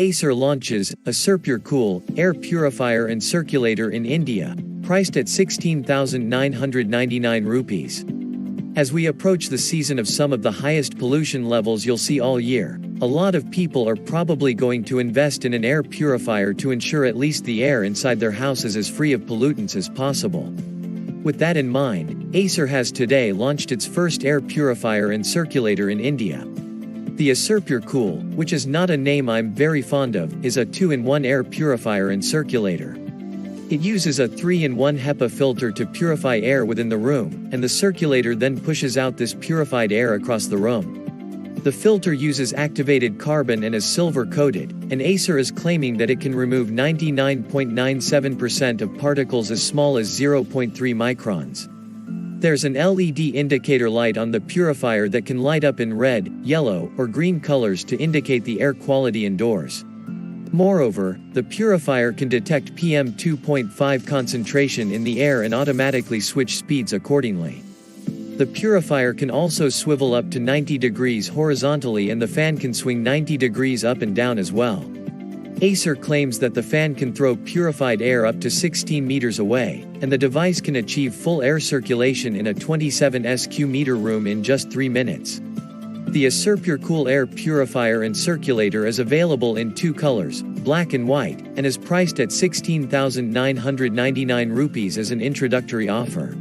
Acer launches Acerpure Cool Air Purifier and Circulator in India, priced at 16,999 rupees. As we approach the season of some of the highest pollution levels you'll see all year, a lot of people are probably going to invest in an air purifier to ensure at least the air inside their house is as free of pollutants as possible. With that in mind, Acer has today launched its first air purifier and circulator in India. The Acerpure Cool, which is not a name I'm very fond of, is a 2-in-1 air purifier and circulator. It uses a 3-in-1 HEPA filter to purify air within the room, and the circulator then pushes out this purified air across the room. The filter uses activated carbon and is silver-coated, and Acer is claiming that it can remove 99.97% of particles as small as 0.3 microns. There's an LED indicator light on the purifier that can light up in red, yellow, or green colors to indicate the air quality indoors. Moreover, the purifier can detect PM 2.5 concentration in the air and automatically switch speeds accordingly. The purifier can also swivel up to 90 degrees horizontally, and the fan can swing 90 degrees up and down as well. Acer claims that the fan can throw purified air up to 16 meters away, and the device can achieve full air circulation in a 27 sq meter room in just 3 minutes. The Acerpure Cool Air Purifier and Circulator is available in 2 colors, black and white, and is priced at 16,999 rupees as an introductory offer.